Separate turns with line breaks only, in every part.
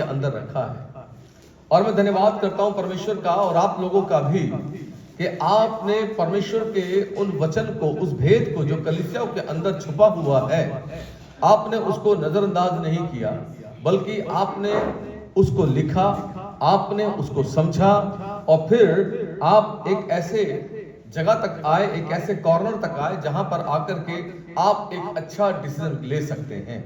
अंदर रखा है। और मैं धन्यवाद करता हूं परमेश्वर का और आप लोगों का भी कि आपने परमेश्वर के उन वचन को, उस भेद को जो कलीसियाओं के अंदर छुपा हुआ है, आपने उसको नजरअंदाज नहीं किया, बल्कि आपने उसको लिखा, आपने उसको समझा और फिर आप एक ऐसे जगह तक आए, एक ऐसे कॉर्नर तक आए जहां पर आकर के आप एक अच्छा डिसीजन ले सकते हैं।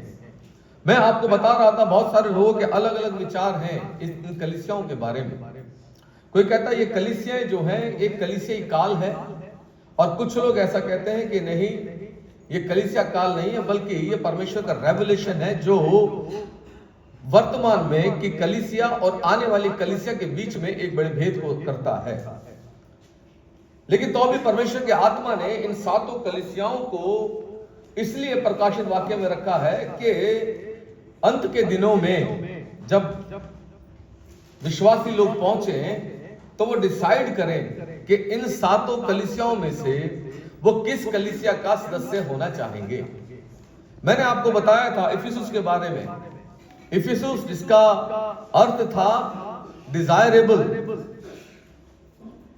मैं आपको बता रहा था बहुत सारे लोगों के अलग अलग विचार हैं इन कलीसियाओं के बारे में। कोई कहता है ये कलीसियाएं जो हैं एक कलीसियाई काल है, और कुछ लोग ऐसा कहते हैं कि नहीं, ये कलीसिया काल नहीं है बल्कि ये परमेश्वर का रेवलेशन है जो वर्तमान में की कलीसिया और आने वाली कलीसिया के बीच में एक बड़े भेद को करता है। लेकिन तो भी परमेश्वर की आत्मा ने इन सातों कलीसियाओं को इसलिए प्रकाशित वाक्य में रखा है कि अंत के दिनों में जब विश्वासी लोग पहुंचे तो वो डिसाइड करें कि इन सातों कलीसियाओं में से वो किस कलीसिया का सदस्य होना चाहेंगे। मैंने आपको बताया था इफिसुस के बारे में। इफिसुस जिसका अर्थ था डिजायरेबल,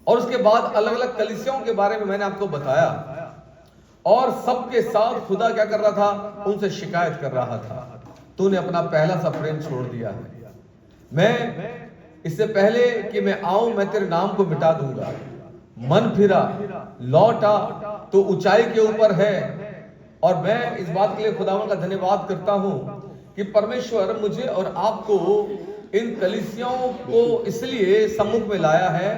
और उसके बाद अलग अलग कलीसियाओं के बारे में मैंने आपको बताया, और सबके साथ खुदा क्या कर रहा था, उनसे शिकायत कर रहा था, तूने अपना पहला सा प्रेम छोड़ दिया है। मैं इससे पहले कि मैं आऊं मैं तेरे नाम को मिटा दूंगा। मन फिरा, लौटा तो ऊंचाई के ऊपर है। और मैं इस बात के लिए खुदावन का धन्यवाद करता हूं कि परमेश्वर मुझे और आपको इन कलीसियाओं को इसलिए सम्मुख में लाया है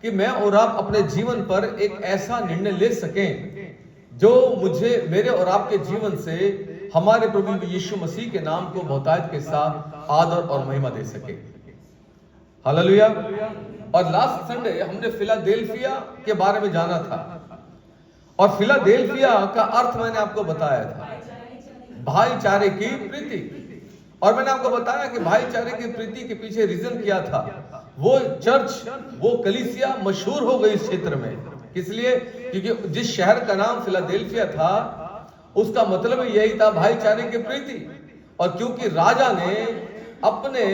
कि मैं और आप अपने जीवन पर एक ऐसा निर्णय ले सकें जो मुझे, मेरे और आपके जीवन से हमारे प्रभु यीशु मसीह के नाम को बहुतायत के साथ आदर और महिमा दे सके। हालेलुया। और लास्ट संडे हमने फिलाडेल्फिया के बारे में जाना था, और फिलाडेल्फिया का अर्थ मैंने आपको बताया था, भाईचारे की प्रीति। और मैंने आपको बताया कि भाईचारे की प्रीति के पीछे रीजन क्या था। वो चर्च, वो कलीसिया मशहूर हो गई इस क्षेत्र में, किस लिए? क्योंकि जिस शहर का नाम फिलाडेल्फिया था उसका मतलब यही था भाईचारे की प्रीति। और क्योंकि राजा ने अपने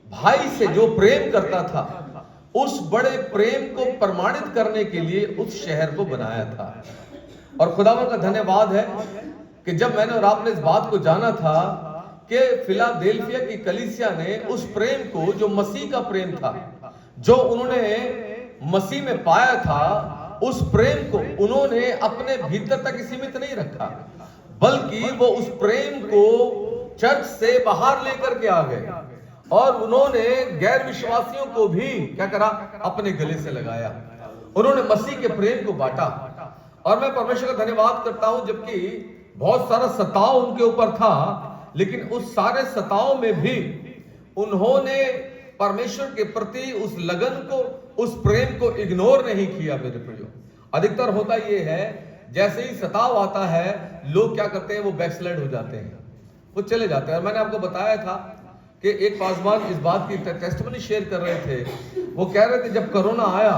भाई से जो प्रेम करता था, उस बड़े प्रेम को प्रमाणित करने के लिए उस शहर को बनाया था। और खुदावन का धन्यवाद है कि जब मैंने और आपने इस बात को जाना था कि फिलाडेल्फिया की कलीसिया ने उस प्रेम को, जो मसीह का प्रेम था, जो उन्होंने मसीह में पाया था, उस प्रेम को उन्होंने अपने भीतर तक सीमित नहीं रखा, बल्कि वो उस प्रेम को चर्च से बाहर लेकर के आ गए, और उन्होंने गैर विश्वासियों को भी क्या करा, अपने गले से लगाया। उन्होंने मसीह के प्रेम को बांटा। और मैं परमेश्वर का धन्यवाद करता हूं, जबकि बहुत सारा सताव उनके ऊपर था, लेकिन उस सारे सताव में भी उन्होंने परमेश्वर के प्रति उस लगन को, उस प्रेम को इग्नोर नहीं किया। मेरे प्रियो, अधिकतर होता यह है, जैसे ही सताव आता है लोग क्या करते हैं, वो बैकस्लाइड हो जाते हैं, वो चले जाते हैं। मैंने आपको बताया था कि एक पासवान इस बात की टेस्टिमनी शेयर कर रहे थे। वो कह रहे थे जब कोरोना आया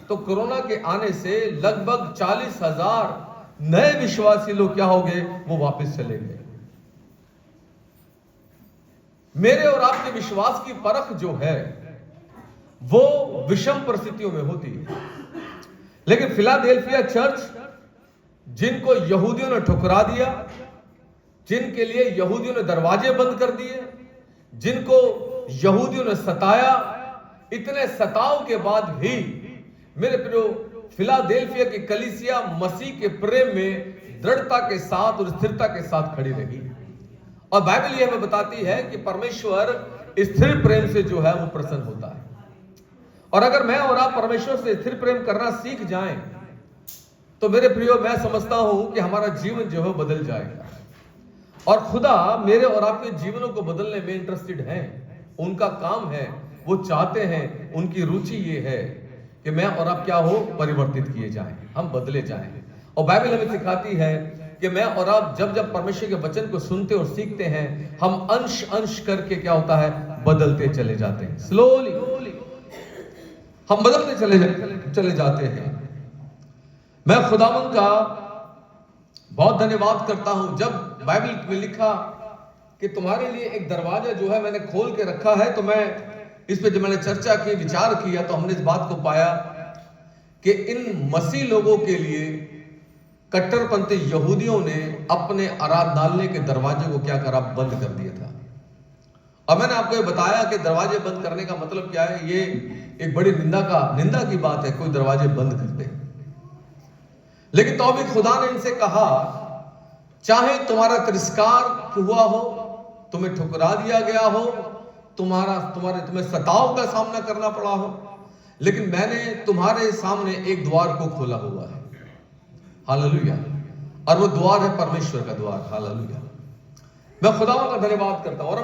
तो कोरोना के आने से लगभग 40,000 नए विश्वासी लोग क्या हो गए, वो वापस चले गए। मेरे और आपके विश्वास की परख जो है वो विषम परिस्थितियों में होती है। लेकिन फिलाडेल्फिया चर्च, जिनको यहूदियों ने ठुकरा दिया, जिनके लिए यहूदियों ने दरवाजे बंद कर दिए, जिनको यहूदियों ने सताया, इतने सताव के बाद भी मेरे प्रियो फिलाडेल्फिया की कलीसिया मसीह के प्रेम में दृढ़ता के साथ और स्थिरता के साथ खड़ी रही। और बाइबल यह हमें बताती है कि परमेश्वर स्थिर प्रेम से जो है वो प्रसन्न होता है। और अगर मैं और आप परमेश्वर से स्थिर प्रेम करना सीख जाएं तो मेरे प्रियो, मैं समझता हूं कि हमारा जीवन जो है बदल जाएगा। और खुदा मेरे और आपके जीवनों को बदलने में इंटरेस्टेड है, उनका काम है, वो चाहते हैं, उनकी रुचि ये है कि मैं और आप क्या हो, परिवर्तित किए जाएं, हम बदले जाएं। और बाइबल हमें सिखाती है कि मैं और आप जब जब परमेश्वर के वचन को सुनते और सीखते हैं, हम अंश अंश करके क्या होता है, बदलते चले जाते हैं। स्लोली हम बदलते चले जाते हैं। मैं खुदावंद का बहुत धन्यवाद करता हूं। जब बाइबल में लिखा कि तुम्हारे लिए एक दरवाजा जो है मैंने खोल के रखा है। तो मैं इस पे जब मैंने चर्चा की, विचार किया, तो हमने इस बात को पाया कि इन मसीह लोगों के लिए कट्टरपंथी यहूदियों ने अपने आराधनालय के दरवाजे को क्या करा, बंद कर दिया था। और मैंने आपको ये बताया कि दरवाजे बंद करने का मतलब क्या है। ये एक बड़ी निंदा की बात है, कोई दरवाजे बंद कर दे। लेकिन तो भी खुदा ने इनसे कहा, चाहे तुम्हारा तिरस्कार हुआ हो, तुम्हें ठुकरा दिया गया हो, तुम्हें सताव का सामना करना पड़ा हो, लेकिन मैंने तुम्हारे सामने एक द्वार को खोला हुआ है। हालेलुया। और वो द्वार है परमेश्वर का द्वार। हालेलुया। मैं खुदा का धन्यवाद करता हूं। और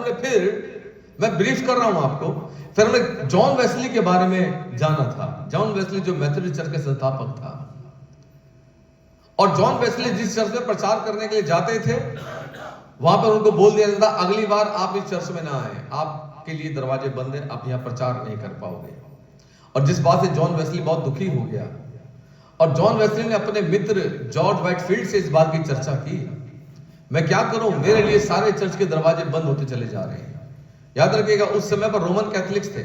मैं ब्रीफ कर रहा हूं आपको। फिर हमने जॉन वेस्ली के बारे में जाना था। जॉन वेस्ली जो मेथोडिस्ट चर्च के संस्थापक था, और जॉन वेस्ली जिस चर्च में प्रचार करने के लिए जाते थे, वहां पर उनको बोल दिया जाता, अगली बार आप इस चर्च में ना आए, आपके लिए दरवाजे बंद है, आप यहां प्रचार नहीं कर पाओगे। और जिस बात से जॉन वेस्ली बहुत दुखी हो गया, और जॉन वेस्ली ने अपने मित्र जॉर्ज व्हाइटफील्ड से इस बात की चर्चा की, मैं क्या करूं, मेरे लिए सारे चर्च के दरवाजे बंद होते चले जा रहे हैं। याद रखिएगा, उस समय पर रोमन कैथोलिक्स थे।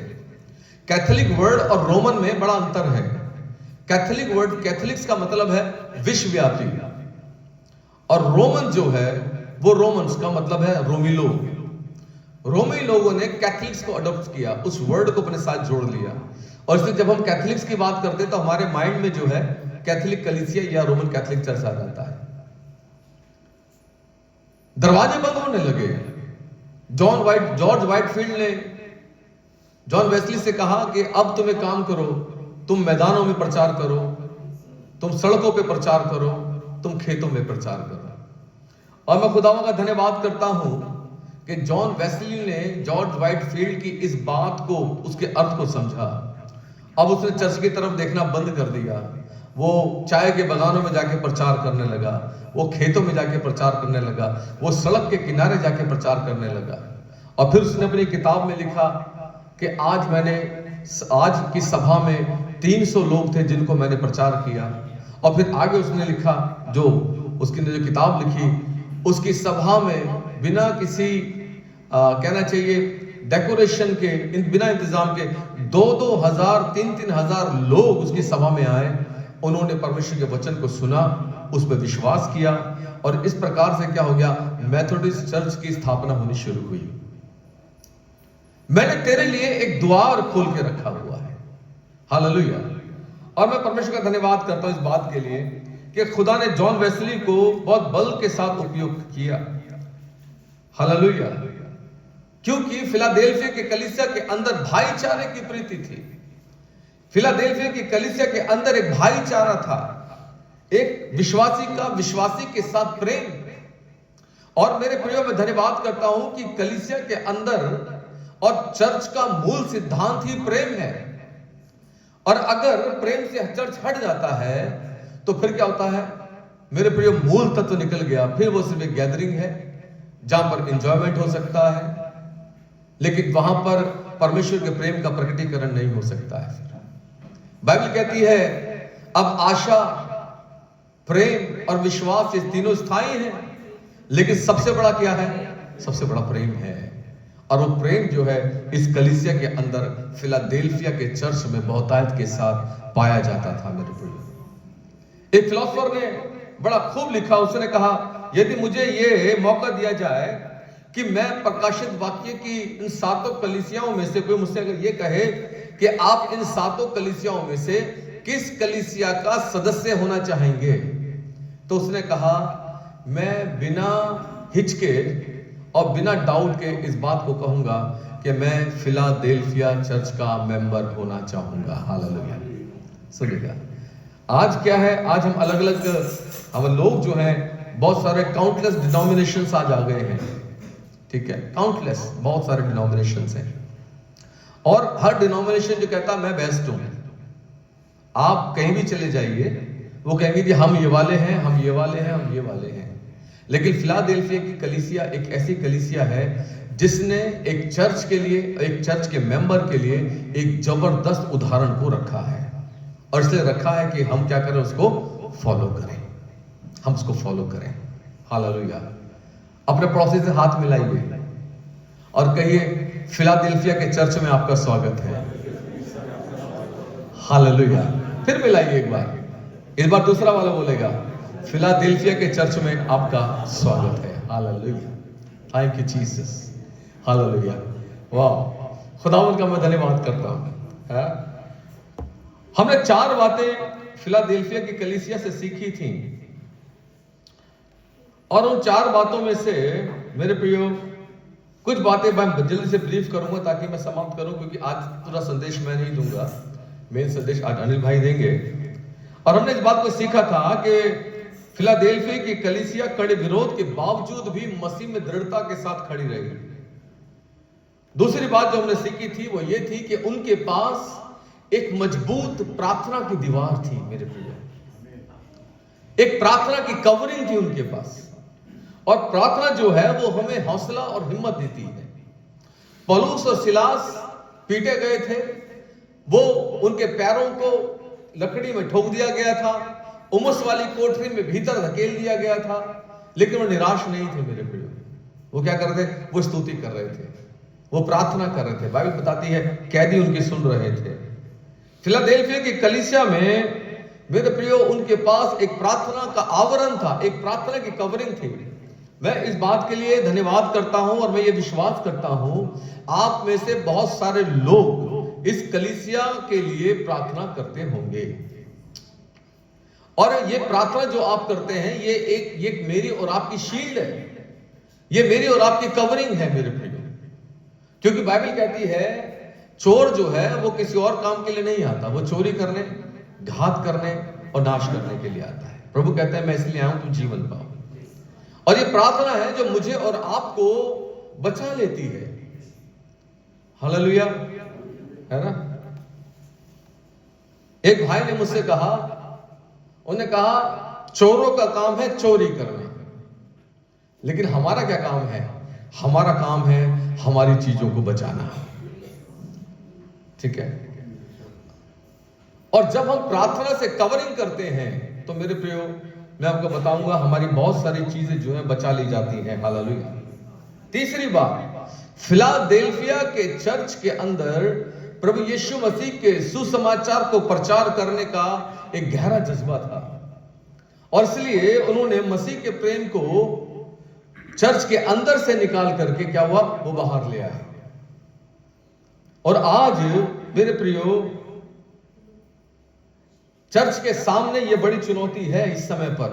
कैथोलिक वर्ड और रोमन में बड़ा अंतर है। कैथोलिक वर्ड, कैथोलिक्स का मतलब है विश्वव्यापी, और रोमन जो है वो रोमन्स का मतलब है रोमी लोग। रोमी लोगों ने कैथोलिक्स को अडॉप्ट किया, उस वर्ड को अपने साथ जोड़ लिया। और इसलिए जब हम कैथोलिक्स की बात करते हैं तो हमारे माइंड में जो है कैथोलिक कलीसिया या रोमन कैथोलिक चर्च आ जाता है। दरवाजे बंद होने लगे। जॉर्ज व्हाइटफील्ड ने जॉन वेस्ली से कहा कि अब तुम्हें काम करो, तुम मैदानों में प्रचार करो, तुम सड़कों पे प्रचार करो, तुम खेतों में प्रचार करो। और मैं खुदावंद का धन्यवाद करता हूं कि जॉन वेस्ली ने जॉर्ज व्हाइटफील्ड की इस बात को, उसके अर्थ को समझा। अब उसने चर्च की तरफ देखना बंद कर दिया। वो चाय के बागानों में जाके प्रचार करने लगा, वो खेतों में जाके प्रचार करने लगा, वो सड़क के किनारे जाके प्रचार करने लगा। और फिर उसने अपनी किताब में लिखा कि आज की सभा में 300 लोग थे जिनको मैंने प्रचार किया। और फिर आगे उसने लिखा, जो किताब लिखी, उसकी सभा में बिना किसी कहना चाहिए डेकोरेशन के, बिना इंतजाम के 2-2 हजार 3-3 हजार लोग उसकी सभा में आए। उन्होंने परमेश्वर के वचन को सुना, उस पर विश्वास किया, और इस प्रकार से क्या हो गया, मेथोडिस्ट चर्च की स्थापना होनी शुरू हुई। मैंने तेरे लिए एक द्वार खोल के रखा हुआ है। हालेलुया। और मैं परमेश्वर का धन्यवाद करता हूं इस बात के लिए कि खुदा ने जॉन वेस्ली को बहुत बल के साथ उपयोग किया। हालेलुया। क्योंकि फिलाडेल्फिया के कलीसिया के अंदर भाईचारे की प्रीति थी। फिलाडेल्फिया की कलीसिया के अंदर एक भाईचारा था, एक विश्वासी का विश्वासी के साथ प्रेम। और मेरे प्रियो, मैं धन्यवाद करता हूं कि कलीसिया के अंदर और चर्च का मूल सिद्धांत ही प्रेम है। और अगर प्रेम से चर्च हट जाता है तो फिर क्या होता है मेरे प्रियो, मूल तत्व निकल गया। फिर वो सिर्फ एक गैदरिंग है जहां पर एंजॉयमेंट हो सकता है, लेकिन वहां पर परमेश्वर के प्रेम का प्रकटीकरण नहीं हो सकता है। बाइबल कहती है, अब आशा, प्रेम और विश्वास, ये तीनों स्थायी हैं, लेकिन सबसे बड़ा क्या है, सबसे बड़ा प्रेम है। और वो प्रेम जो है इस कलीसिया के अंदर फिलाडेल्फिया के चर्च में बहुतायत के साथ पाया जाता था। मेरे प्रिय, एक फिलोसोफर ने बड़ा खूब लिखा, उसने कहा, यदि मुझे ये मौका दिया जाए कि मैं प्रकाशित वाक्य की इन 7 कलीसियाओं में से, कोई मुझसे अगर ये कहे कि आप इन 7 कलीसियाओं में से किस कलीसिया का सदस्य होना चाहेंगे, तो उसने कहा, मैं बिना हिचके और बिना डाउट के इस बात को कहूंगा कि मैं फिलाडेल्फिया चर्च का मेंबर होना चाहूंगा। हालेलुया। सुनिएगा, आज क्या है, आज हम अलग अलग, हम लोग जो हैं बहुत सारे काउंटलेस डिनोमिनेशंस आज आ गए हैं। ठीक है, काउंटलेस, बहुत सारे डिनोमिनेशंस हैं, और हर डिनोमिनेशन जो कहता है मैं बेस्ट हूं। आप कहीं भी चले जाइए, वो कहेंगे कि हम ये वाले हैं, हम ये वाले हैं, हम ये वाले हैं। लेकिन फिलाडेल्फिया की कलीसिया एक ऐसी कलीसिया है जिसने एक चर्च के लिए, एक चर्च के मेंबर के लिए एक जबरदस्त उदाहरण को रखा है। और इसलिए रखा है कि हम क्या करें, उसको फॉलो करें, हम उसको फॉलो करें। हालेलुया। अपने पड़ोसी से हाथ मिलाइए, और कहिए, फिलाडेल्फिया के चर्च में आपका स्वागत है। हालेलुया। फिर मिलाइए एक बार, इस बार दूसरा वाला बोलेगा, फिलाडेल्फिया के चर्च में आपका स्वागत है। Hallelujah, thank you Jesus. Hallelujah, वाह, खुदावंद का मैं धन्यवाद करता हूं। हमने 4 बातें फिलाडेल्फिया की कलीसिया से सीखी थी, और उन 4 बातों में से मेरे प्रियो कुछ बातें मैं जल्दी से ब्रीफ करूंगा ताकि मैं समाप्त करूं, क्योंकि आज पूरा संदेश मैं नहीं दूंगा, मेन संदेश आज अनिल भाई देंगे। और हमने इस बात को सीखा था कि फिलाडेल्फिया की कलीसिया कड़े विरोध के बावजूद भी मसीह में दृढ़ता के साथ खड़ी रही। दूसरी बात जो हमने सीखी थी वो ये थी कि उनके पास एक मजबूत प्रार्थना की दीवार थी मेरे प्रिय, एक प्रार्थना की कवरिंग थी उनके पास, और प्रार्थना जो है वो हमें हौसला और हिम्मत देती है। पौलुस और सिलास पीटे गए थे, वो उनके पैरों को लकड़ी में ठोक दिया गया था, उमस वाली कोठरी में भीतर धकेल दिया गया था, लेकिन वो निराश नहीं थे मेरे प्रिय। वो क्या कर रहे थे? वो स्तुति कर रहे थे, वो प्रार्थना कर रहे थे। बाइबल बताती है कैदी उनकी सुन रहे थे। फिलाडेल्फिया की कलीसिया में मेरे प्रियो उनके पास एक प्रार्थना का आवरण था, एक प्रार्थना की कवरिंग थी। मैं इस बात के लिए धन्यवाद करता हूं, और मैं ये विश्वास करता हूं आप में से बहुत सारे लोग इस कलीसिया के लिए प्रार्थना करते होंगे, और ये प्रार्थना जो आप करते हैं ये मेरी और आपकी शील्ड है, ये मेरी और आपकी कवरिंग है मेरे प्रियो। क्योंकि बाइबल कहती है चोर जो है वो किसी और काम के लिए नहीं आता, वो चोरी करने, घात करने और नाश करने के लिए आता है। प्रभु कहते हैं मैं इसलिए आया हूं तुम जीवन पाओ। और ये प्रार्थना है जो मुझे और आपको बचा लेती है। हालेलुया, है ना। एक भाई ने मुझसे कहा, उन्होंने कहा चोरों का काम है चोरी करना, लेकिन हमारा क्या काम है? हमारा काम है हमारी चीजों को बचाना। ठीक है। और जब हम प्रार्थना से कवरिंग करते हैं तो मेरे प्रियो मैं आपको बताऊंगा हमारी बहुत सारी चीजें जो है बचा ली जाती हैं। हालेलुया। तीसरी बात, फिलाडेल्फिया के चर्च के अंदर प्रभु यीशु मसीह के सुसमाचार को प्रचार करने का एक गहरा जज्बा था, और इसलिए उन्होंने मसीह के प्रेम को चर्च के अंदर से निकाल करके क्या हुआ, वो बाहर ले आए। और आज मेरे प्रियो चर्च के सामने ये बड़ी चुनौती है इस समय पर,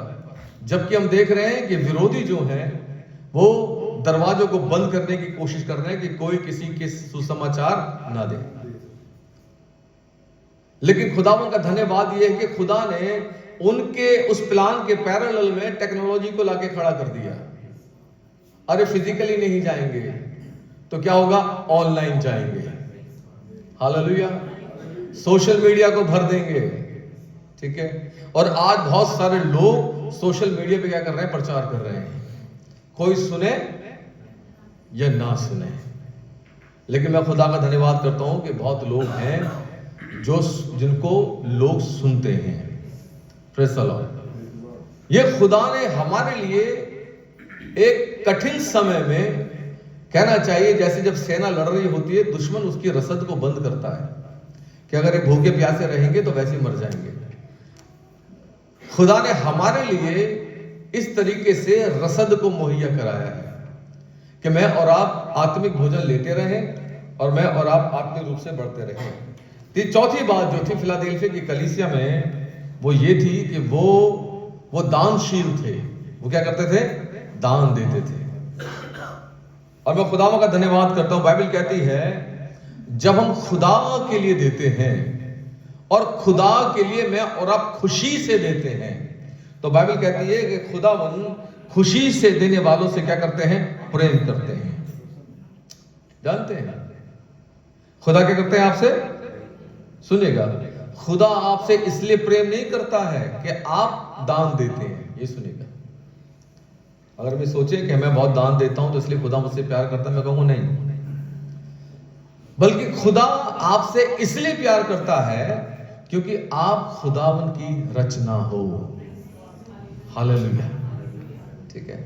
जबकि हम देख रहे हैं कि विरोधी जो हैं वो दरवाजों को बंद करने की कोशिश कर रहे हैं कि कोई किसी के सुसमाचार ना दे। लेकिन खुदावन का धन्यवाद ये है कि खुदा ने उनके उस प्लान के पैरेलल में टेक्नोलॉजी को लाके खड़ा कर दिया। अरे फिजिकली नहीं जाएंगे तो क्या होगा, ऑनलाइन जाएंगे। हालेलुया, सोशल मीडिया को भर देंगे। ठीक है। और आज बहुत सारे लोग सोशल मीडिया पे क्या कर रहे हैं, प्रचार कर रहे हैं, कोई सुने या ना सुने। लेकिन मैं खुदा का धन्यवाद करता हूं कि बहुत लोग हैं जो जिनको लोग सुनते हैं। Praise the Lord. ये खुदा ने हमारे लिए एक कठिन समय में, कहना चाहिए जैसे जब सेना लड़ रही होती है, दुश्मन उसकी रसद को बंद करता है कि अगर ये भूखे प्यासे रहेंगे तो वैसे मर जाएंगे। खुदा ने हमारे लिए इस तरीके से रसद को मुहैया कराया है कि मैं और आप आत्मिक भोजन लेते रहें और मैं और आप आत्मिक रूप से बढ़ते रहें। चौथी बात जो थी फिलाडेल्फिया की कलीसिया में वो ये थी कि वो दानशील थे। वो क्या करते थे? दान देते थे। और मैं खुदा का धन्यवाद करता हूं, बाइबल कहती है जब हम खुदा के लिए देते हैं और खुदा के लिए मैं और आप खुशी से देते हैं, तो बाइबल कहती है कि खुदावन खुशी से देने वालों से क्या करते हैं? प्रेम करते हैं। जानते हैं खुदा क्या करते हैं आपसे? सुनिएगा, खुदा आपसे इसलिए प्रेम नहीं करता है कि आप दान देते हैं। ये सुनिएगा, अगर मैं सोचे कि मैं बहुत दान देता हूं तो इसलिए खुदा मुझसे प्यार करता है, मैं कहूंगा नहीं, बल्कि खुदा आपसे इसलिए प्यार करता है क्योंकि आप खुदावन की रचना हो। हालेलुया। ठीक है।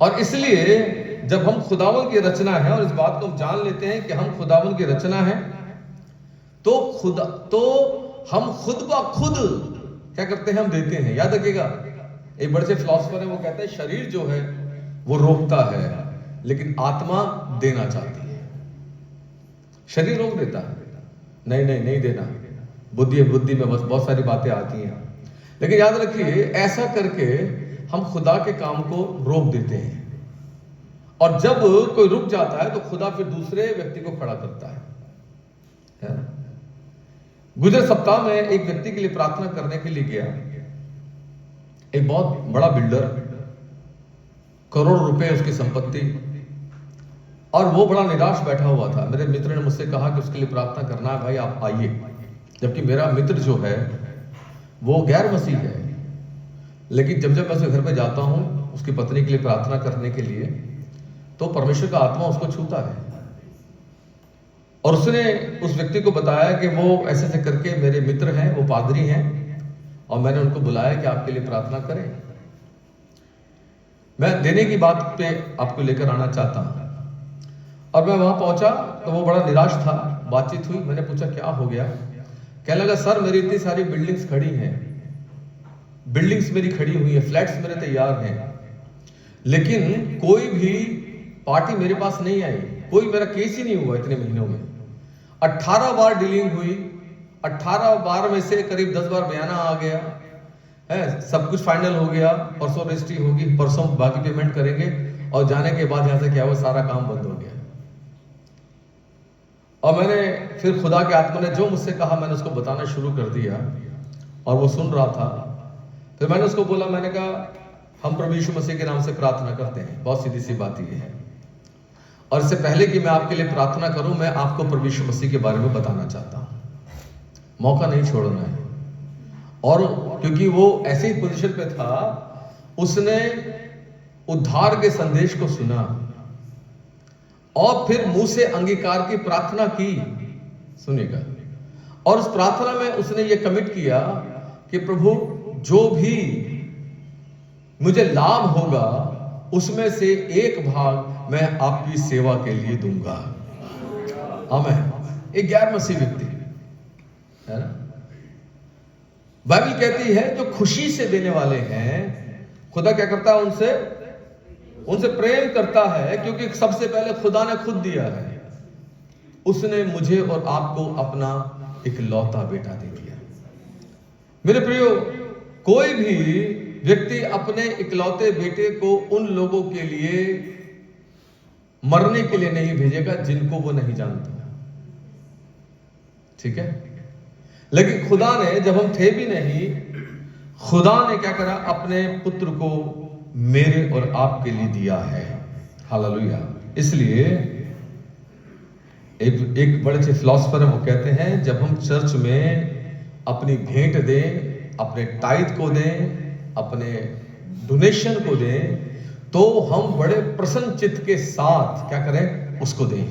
और इसलिए जब हम खुदावन की रचना है और इस बात को हम जान लेते हैं कि हम खुदावन की रचना है, तो हम खुद ब खुद क्या करते हैं, हम देते हैं। याद रखिएगा, एक बड़े से फिलोसोफर है, वो कहते हैं शरीर जो है वो रोकता है लेकिन आत्मा देना चाहती है। शरीर रोक देता है, नहीं नहीं नहीं देना, बुद्धि में बस बहुत सारी बातें आती हैं। लेकिन याद रखिए, ऐसा करके हम खुदा के काम को रोक देते हैं, और जब कोई रुक जाता है तो खुदा फिर दूसरे व्यक्ति को खड़ा करता है ना? गुजर सप्ताह में एक व्यक्ति के लिए प्रार्थना करने के लिए गया। एक बहुत बड़ा बिल्डर, करोड़ रुपए उसकी संपत्ति, और वो बड़ा निराश बैठा हुआ था। मेरे मित्र ने मुझसे कहा कि उसके लिए प्रार्थना करना है, भाई आप आइए। जबकि मेरा मित्र जो है वो गैर मसीह है, लेकिन जब मैं उसके घर पे जाता हूं उसकी पत्नी के लिए प्रार्थना करने के लिए, तो परमेश्वर का आत्मा उसको छूता है। और उसने उस व्यक्ति को बताया कि वो ऐसे ऐसे करके मेरे मित्र हैं, वो पादरी हैं, और मैंने उनको बुलाया कि आपके लिए प्रार्थना करें। मैं देने की बात पे आपको लेकर आना चाहता हूं। और मैं वहां पहुंचा तो वो बड़ा निराश था। बातचीत हुई, मैंने पूछा क्या हो गया। कहने लगा, सर मेरी इतनी सारी बिल्डिंग्स खड़ी हैं, बिल्डिंग्स मेरी खड़ी हुई है, फ्लैट्स मेरे तैयार हैं, लेकिन कोई भी पार्टी मेरे पास नहीं आई, कोई मेरा केस ही नहीं हुआ इतने महीनों में। 18 बार डीलिंग हुई, 18 बार में से करीब 10 बार बयाना आ गया है, सब कुछ फाइनल हो गया, परसों रजिस्ट्री होगी, परसों बाकी पेमेंट करेंगे, और जाने के बाद यहां से क्या हुआ, सारा काम बंद हो गया। और मैंने फिर खुदा के आत्मा ने जो मुझसे कहा मैंने उसको बताना शुरू कर दिया, और वो सुन रहा था। फिर मैंने उसको बोला, मैंने कहा हम प्रभु यीशु मसीह के नाम से प्रार्थना करते हैं, बहुत सीधी सी बात ये है। और इससे पहले कि मैं आपके लिए प्रार्थना करूं, मैं आपको प्रभु यीशु मसीह के बारे में बताना चाहता हूं, मौका नहीं छोड़ना है। और क्योंकि वो ऐसे ही पोजीशन पे था, उसने उद्धार के संदेश को सुना और फिर मुंह से अंगीकार की प्रार्थना की। सुनिएगा, और उस प्रार्थना में उसने ये कमिट किया कि प्रभु जो भी मुझे लाभ होगा उसमें से एक भाग मैं आपकी सेवा के लिए दूंगा। आमीन। एक गैर मसीह व्यक्ति है ना, बाइबल कहती है जो खुशी से देने वाले हैं, खुदा क्या करता है, उनसे प्रेम करता है, क्योंकि सबसे पहले खुदा ने खुद दिया है। उसने मुझे और आपको अपना इकलौता बेटा दे दिया। मेरे प्रियो, कोई भी व्यक्ति अपने इकलौते बेटे को उन लोगों के लिए मरने के लिए नहीं भेजेगा जिनको वो नहीं जानता, ठीक है। लेकिन खुदा ने, जब हम थे भी नहीं, खुदा ने क्या करा, अपने पुत्र को मेरे और आपके लिए दिया है। हालेलुया। इसलिए एक बड़े से फिलोसोफर है, वो कहते हैं जब हम चर्च में अपनी भेंट दें, अपने टाइट को दें, अपने डोनेशन को दें, तो हम बड़े प्रसन्न चित्त के साथ क्या करें, उसको दें।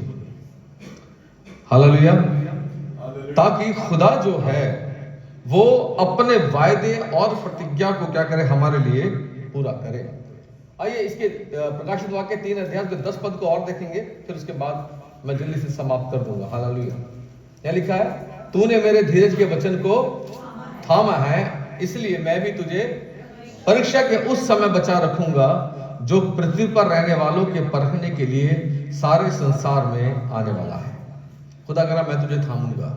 हालेलुया। ताकि खुदा जो है वो अपने वायदे और प्रतिज्ञा को क्या करे, हमारे लिए पूरा करे। आइए इसके प्रकाशित वाक्य 3 अध्याय के 10 पद को और देखेंगे, फिर उसके बाद मैं जल्दी से समाप्त कर दूंगा। हालेलुया। क्या लिखा है, तूने मेरे धीरज के वचन को थामा है, इसलिए मैं भी तुझे परीक्षा के उस समय बचा रखूंगा जो पृथ्वी पर रहने वालों के परखने के लिए सारे संसार में आने वाला है। खुदा करा मैं तुझे थामूंगा,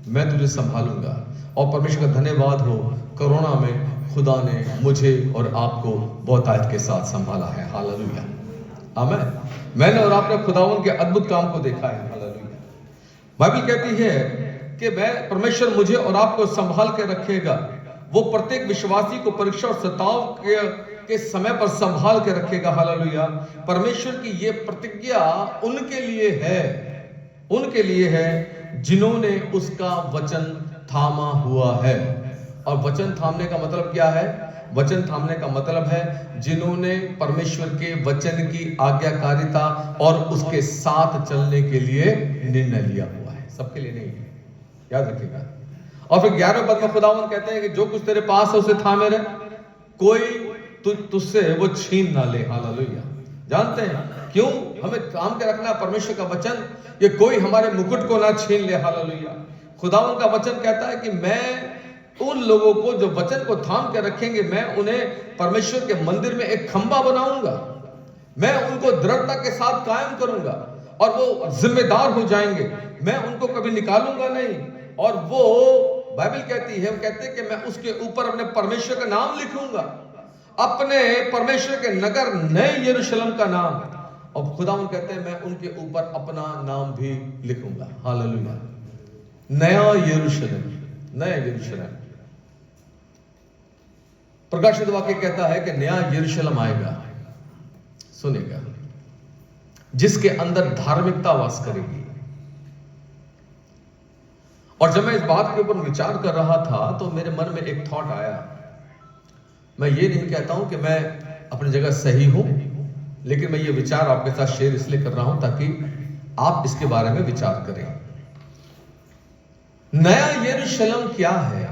मैं तुझे संभालूंगा। और परमेश्वर का धन्यवाद हो, कोरोना में खुदा ने मुझे और आपको बहुतायत के साथ संभाला है। हालेलुया। आमीन। मैंने और आपने खुदावन के अद्भुत काम को देखा है। हालेलुया। बाइबल कहती है कि मैं परमेश्वर मुझे और आपको संभाल के रखेगा। वो प्रत्येक विश्वासी को परीक्षा और सताव के समय पर संभाल के रखेगा। हालेलुया। परमेश्वर की ये प्रतिज्ञा उनके लिए है जिन्होंने उसका वचन थामा हुआ है। और वचन थामने का मतलब क्या है? वचन थामने का मतलब है जिन्होंने परमेश्वर के वचन की आज्ञाकारिता और उसके साथ चलने के लिए निर्णय लिया हुआ है। सबके लिए नहीं है, याद रखिएगा। और फिर 11वें पद में खुदावंद कहते हैं कि जो कुछ तेरे पास है उसे थामे रहे, कोई तुझसे वो छीन ना ले। हालेलुया। जानते हैं क्यों हमें थाम के रखना परमेश्वर का वचन, ये कोई हमारे मुकुट को ना छीन ले। हालेलुया। खुदावन का वचन कहता है कि मैं उन लोगों को जो वचन को थाम के रखेंगे, मैं उन्हें परमेश्वर के मंदिर में एक खंबा बनाऊंगा, मैं उनको दृढ़ता के साथ कायम करूंगा और वो जिम्मेदार हो जाएंगे, मैं उनको कभी निकालूंगा नहीं। और वो बाइबल कहती है, वो कहते हैं कि मैं उसके ऊपर अपने परमेश्वर का नाम लिखूंगा, अपने परमेश्वर के नगर नए यरूशलेम का नाम। और खुदावन कहते हैं मैं उनके ऊपर अपना नाम भी लिखूंगा। हालेलुया। नया यरूशलेम, नया यरूशलेम। प्रकाशित वाक्य कहता है कि नया यरूशलेम आएगा, सुनेगा, जिसके अंदर धार्मिकता वास करेगी। और जब मैं इस बात के ऊपर विचार कर रहा था तो मेरे मन में एक थॉट आया। मैं ये नहीं कहता हूं कि मैं अपनी जगह सही हूं, लेकिन मैं ये विचार आपके साथ शेयर इसलिए कर रहा हूं ताकि आप इसके बारे में विचार करें। नया यरूशलेम क्या है?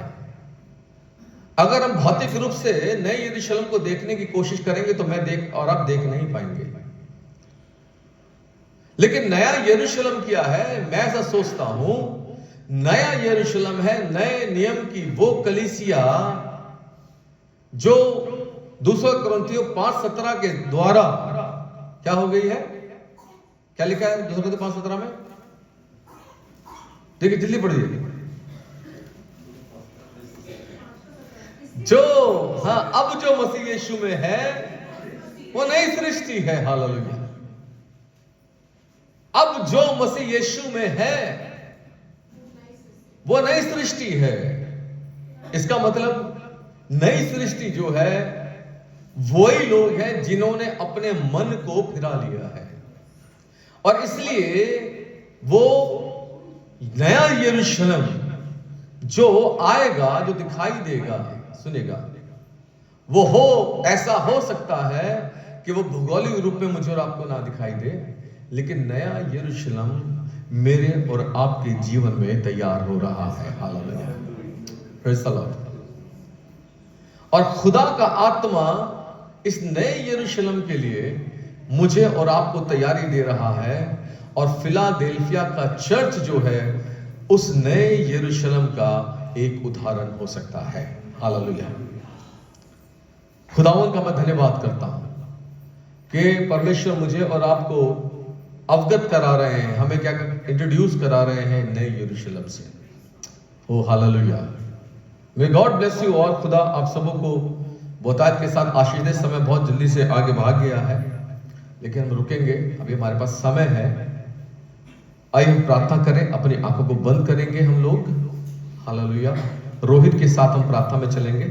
अगर हम भौतिक रूप से नए यरूशलेम को देखने की कोशिश करेंगे तो मैं देख और आप देख नहीं पाएंगे। लेकिन नया यरूशलेम क्या है? मैं ऐसा सोचता हूं, नया यरूशलेम है नए नियम की वो कलीसिया जो 2 कुरिन्थियों 5:17 के द्वारा क्या हो गई है? क्या लिखा है 2 कुरिन्थियों 5:17 में? देखिए जल्दी पढ़िए। जो अब जो मसीह यीशु में है वो नई सृष्टि है। हालेलुया। अब जो मसीह यीशु में है वो नई सृष्टि है। इसका मतलब नई सृष्टि जो है वही लोग हैं जिन्होंने अपने मन को फिरा लिया है, और इसलिए वो नया यरूशलेम जो आएगा, जो दिखाई देगा, सुनेगा, वो ऐसा हो सकता है कि वो भौगोलिक रूप में मुझे और आपको ना दिखाई दे, लेकिन नया यरूशलेम मेरे और आपके जीवन में तैयार हो रहा है। हालेलुया। Praise the Lord. और खुदा का आत्मा इस नए यरूशलेम के लिए मुझे और आपको तैयारी दे रहा है, और फिलाडेल्फिया का चर्च जो है उस नए यरूशलेम का एक उदाहरण हो सकता है। हालेलुया। खुदावन का मैं धन्यवाद करता हूं कि परमेश्वर मुझे और आपको अवगत करा रहे हैं, हमें क्या इंट्रोड्यूस करा रहे हैं नए यरूशलेम से। Oh hallelujah. May God bless you. और खुदा आप सबों को बहुतायत के साथ आशीष दे। समय बहुत जल्दी से आगे भाग गया है, लेकिन हम रुकेंगे, अभी हमारे पास समय है। आइए हम प्रार्थना करें, अपनी आंखों को बंद करेंगे हम लोग। हालेलुया। रोहित के साथ हम प्रार्थना में चलेंगे।